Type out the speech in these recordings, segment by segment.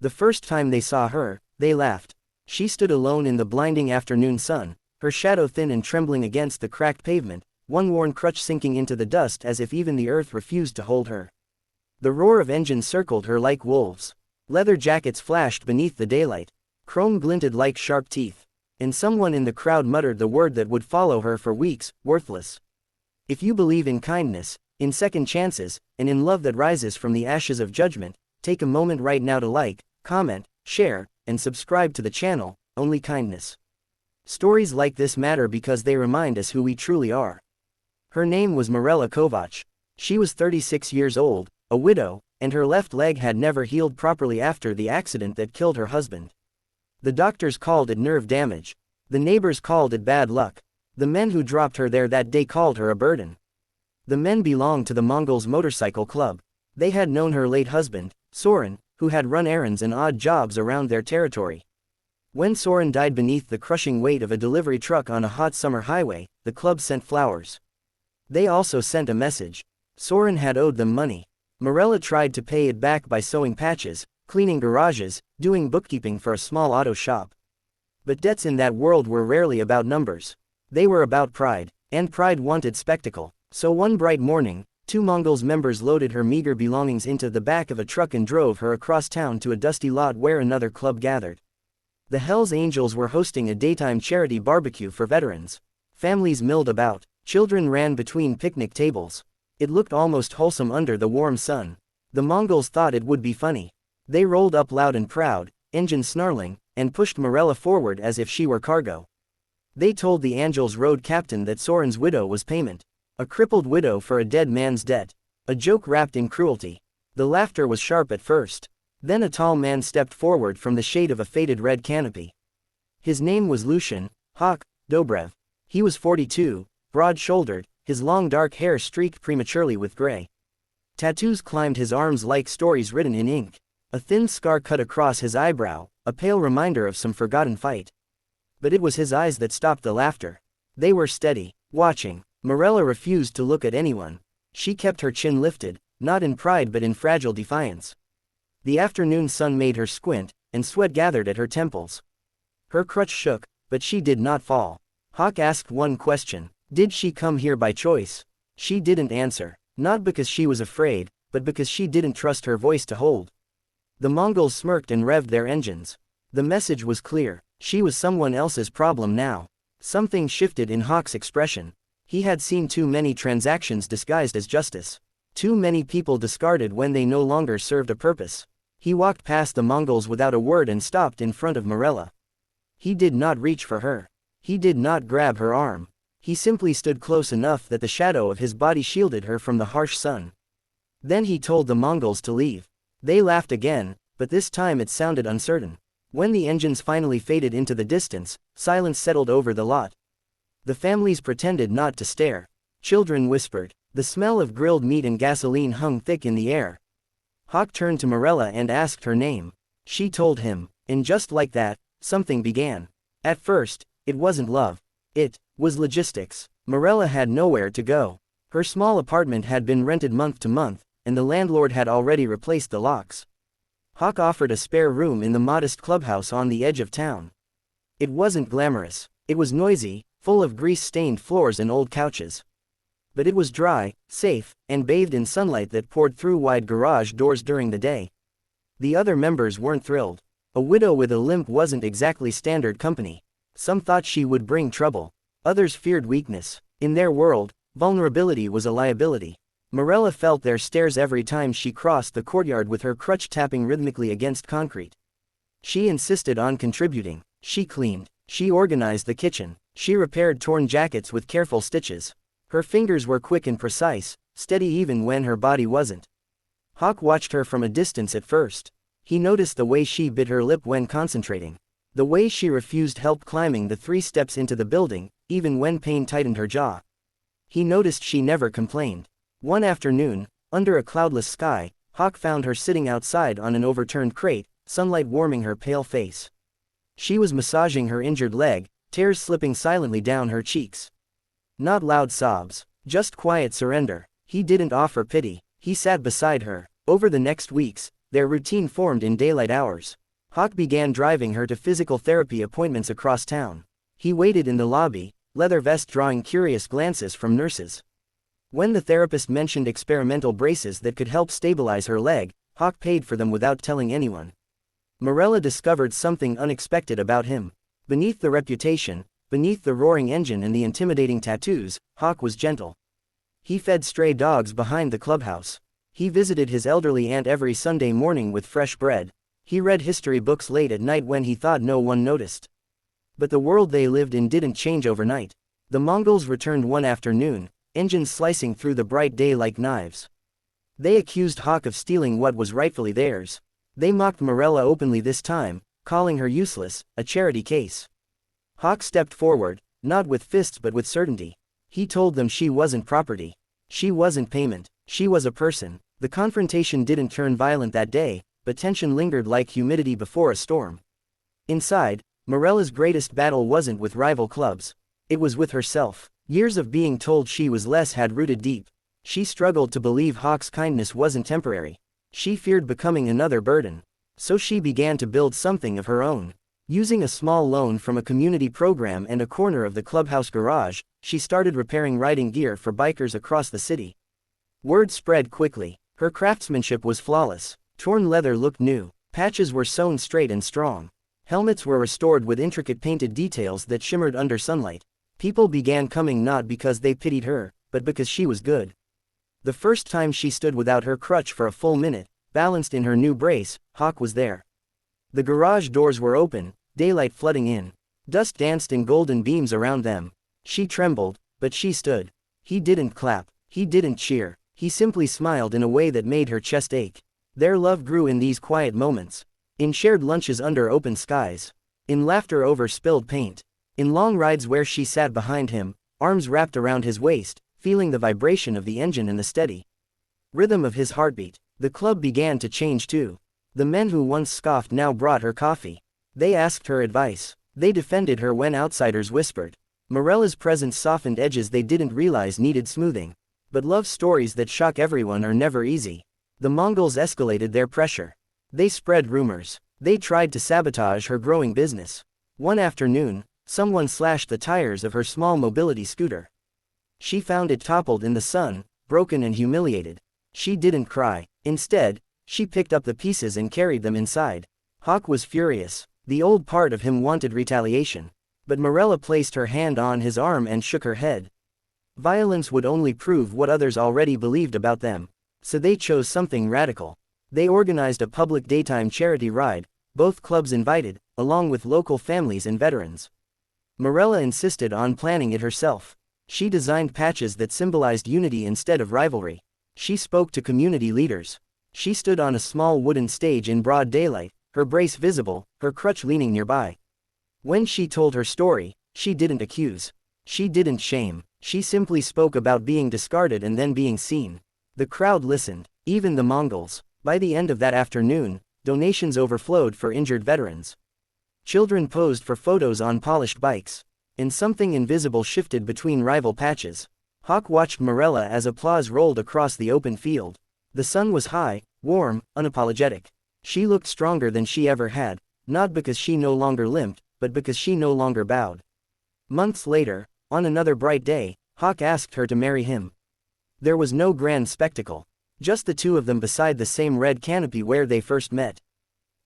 The first time they saw her, they laughed. She stood alone in the blinding afternoon sun, her shadow thin and trembling against the cracked pavement, one worn crutch sinking into the dust as if even the earth refused to hold her. The roar of engines circled her like wolves. Leather jackets flashed beneath the daylight. Chrome glinted like sharp teeth. And someone in the crowd muttered the word that would follow her for weeks: worthless. If you believe in kindness, in second chances, and in love that rises from the ashes of judgment, take a moment right now to like, comment, share, and subscribe to the channel, Only Kindness. Stories like this matter because they remind us who we truly are. Her name was Mirela Kovacs. She was 36 years old, a widow, and her left leg had never healed properly after the accident that killed her husband. The doctors called it nerve damage. The neighbors called it bad luck. The men who dropped her there that day called her a burden. The men belonged to the Mongols motorcycle club. They had known her late husband, Soren, who had run errands and odd jobs around their territory. When Soren died beneath the crushing weight of a delivery truck on a hot summer highway, the club sent flowers. They also sent a message. Soren had owed them money. Mirela tried to pay it back by sewing patches, cleaning garages, doing bookkeeping for a small auto shop. But debts in that world were rarely about numbers. They were about pride, and pride wanted spectacle. So one bright morning, 2 Mongols members loaded her meager belongings into the back of a truck and drove her across town to a dusty lot where another club gathered. The Hells Angels were hosting a daytime charity barbecue for veterans. Families milled about, children ran between picnic tables. It looked almost wholesome under the warm sun. The Mongols thought it would be funny. They rolled up loud and proud, engine snarling, and pushed Mirela forward as if she were cargo. They told the Angels road captain that Soren's widow was payment. A crippled widow for a dead man's debt. A joke wrapped in cruelty. The laughter was sharp at first. Then a tall man stepped forward from the shade of a faded red canopy. His name was Lucian, Dobrev. He was 42, broad-shouldered, his long dark hair streaked prematurely with gray. Tattoos climbed his arms like stories written in ink. A thin scar cut across his eyebrow, a pale reminder of some forgotten fight. But it was his eyes that stopped the laughter. They were steady, watching. Mirela refused to look at anyone. She kept her chin lifted, not in pride but in fragile defiance. The afternoon sun made her squint, and sweat gathered at her temples. Her crutch shook, but she did not fall. Hawk asked one question: did she come here by choice? She didn't answer, not because she was afraid, but because she didn't trust her voice to hold. The Mongols smirked and revved their engines. The message was clear: she was someone else's problem now. Something shifted in Hawk's expression. He had seen too many transactions disguised as justice. Too many people discarded when they no longer served a purpose. He walked past the Mongols without a word and stopped in front of Mirela. He did not reach for her. He did not grab her arm. He simply stood close enough that the shadow of his body shielded her from the harsh sun. Then he told the Mongols to leave. They laughed again, but this time it sounded uncertain. When the engines finally faded into the distance, silence settled over the lot. The families pretended not to stare. Children whispered. The smell of grilled meat and gasoline hung thick in the air. Hawk turned to Mirela and asked her name. She told him, and just like that, something began. At first, it wasn't love. It was logistics. Mirela had nowhere to go. Her small apartment had been rented month to month, and the landlord had already replaced the locks. Hawk offered a spare room in the modest clubhouse on the edge of town. It wasn't glamorous. It was noisy, full of grease-stained floors and old couches. But it was dry, safe, and bathed in sunlight that poured through wide garage doors during the day. The other members weren't thrilled. A widow with a limp wasn't exactly standard company. Some thought she would bring trouble. Others feared weakness. In their world, vulnerability was a liability. Mirela felt their stares every time she crossed the courtyard with her crutch tapping rhythmically against concrete. She insisted on contributing. She cleaned. She organized the kitchen. She repaired torn jackets with careful stitches. Her fingers were quick and precise, steady even when her body wasn't. Hawk watched her from a distance at first. He noticed the way she bit her lip when concentrating. The way she refused help climbing the 3 steps into the building, even when pain tightened her jaw. He noticed she never complained. One afternoon, under a cloudless sky, Hawk found her sitting outside on an overturned crate, sunlight warming her pale face. She was massaging her injured leg, tears slipping silently down her cheeks. Not loud sobs, just quiet surrender. He didn't offer pity. He sat beside her. Over the next weeks, their routine formed in daylight hours. Hawk began driving her to physical therapy appointments across town. He waited in the lobby, leather vest drawing curious glances from nurses. When the therapist mentioned experimental braces that could help stabilize her leg, Hawk paid for them without telling anyone. Mirela discovered something unexpected about him. Beneath the reputation, beneath the roaring engine and the intimidating tattoos, Hawk was gentle. He fed stray dogs behind the clubhouse. He visited his elderly aunt every Sunday morning with fresh bread. He read history books late at night when he thought no one noticed. But the world they lived in didn't change overnight. The Mongols returned one afternoon, engines slicing through the bright day like knives. They accused Hawk of stealing what was rightfully theirs. They mocked Mirela openly this time, calling her useless, a charity case. Hawk stepped forward, not with fists but with certainty. He told them she wasn't property. She wasn't payment. She was a person. The confrontation didn't turn violent that day, but tension lingered like humidity before a storm. Inside, Mirela's greatest battle wasn't with rival clubs. It was with herself. Years of being told she was less had rooted deep. She struggled to believe Hawk's kindness wasn't temporary. She feared becoming another burden. So she began to build something of her own. Using a small loan from a community program and a corner of the clubhouse garage, she started repairing riding gear for bikers across the city. Word spread quickly. Her craftsmanship was flawless. Torn leather looked new. Patches were sewn straight and strong. Helmets were restored with intricate painted details that shimmered under sunlight. People began coming not because they pitied her, but because she was good. The first time she stood without her crutch for a full minute, balanced in her new brace, Hawk was there. The garage doors were open, daylight flooding in. Dust danced in golden beams around them. She trembled, but she stood. He didn't clap. He didn't cheer. He simply smiled in a way that made her chest ache. Their love grew in these quiet moments. In shared lunches under open skies. In laughter over spilled paint. In long rides where she sat behind him, arms wrapped around his waist, feeling the vibration of the engine and the steady rhythm of his heartbeat. The club began to change too. The men who once scoffed now brought her coffee. They asked her advice. They defended her when outsiders whispered. Mirela's presence softened edges they didn't realize needed smoothing. But love stories that shock everyone are never easy. The Mongols escalated their pressure. They spread rumors. They tried to sabotage her growing business. One afternoon, someone slashed the tires of her small mobility scooter. She found it toppled in the sun, broken and humiliated. She didn't cry. Instead, she picked up the pieces and carried them inside. Hawk was furious. The old part of him wanted retaliation. But Mirela placed her hand on his arm and shook her head. Violence would only prove what others already believed about them. So they chose something radical. They organized a public daytime charity ride, both clubs invited, along with local families and veterans. Mirela insisted on planning it herself. She designed patches that symbolized unity instead of rivalry. She spoke to community leaders. She stood on a small wooden stage in broad daylight, her brace visible, her crutch leaning nearby. When she told her story, she didn't accuse. She didn't shame. She simply spoke about being discarded and then being seen. The crowd listened, even the Mongols. By the end of that afternoon, donations overflowed for injured veterans. Children posed for photos on polished bikes. And something invisible shifted between rival patches. Hawk watched Mirela as applause rolled across the open field. The sun was high, warm, unapologetic. She looked stronger than she ever had, not because she no longer limped, but because she no longer bowed. Months later, on another bright day, Hawk asked her to marry him. There was no grand spectacle. Just the two of them beside the same red canopy where they first met.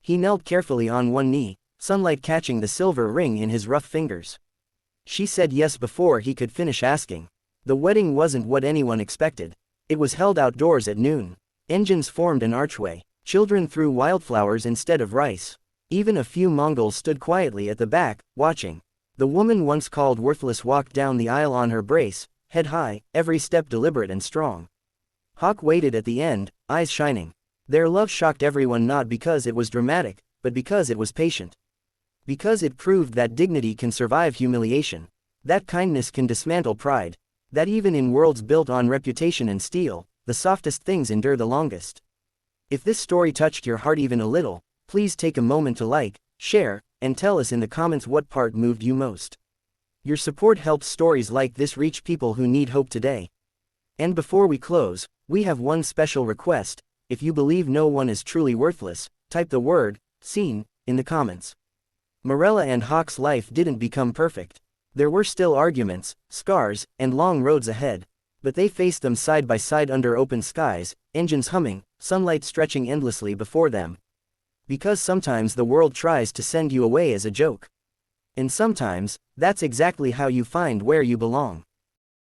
He knelt carefully on one knee, sunlight catching the silver ring in his rough fingers. She said yes before he could finish asking. The wedding wasn't what anyone expected. It was held outdoors at noon. Engines formed an archway. Children threw wildflowers instead of rice. Even a few Mongols stood quietly at the back, watching. The woman once called worthless walked down the aisle on her brace, head high, every step deliberate and strong. Hawk waited at the end, eyes shining. Their love shocked everyone not because it was dramatic, but because it was patient. Because it proved that dignity can survive humiliation. That kindness can dismantle pride. That even in worlds built on reputation and steel, the softest things endure the longest. If this story touched your heart even a little, please take a moment to like, share, and tell us in the comments what part moved you most. Your support helps stories like this reach people who need hope today. And before we close, we have one special request. If you believe no one is truly worthless, type the word, seen, in the comments. Mirela and Hawk's life didn't become perfect. There were still arguments, scars, and long roads ahead. But they faced them side by side under open skies, engines humming, sunlight stretching endlessly before them. Because sometimes the world tries to send you away as a joke. And sometimes, that's exactly how you find where you belong.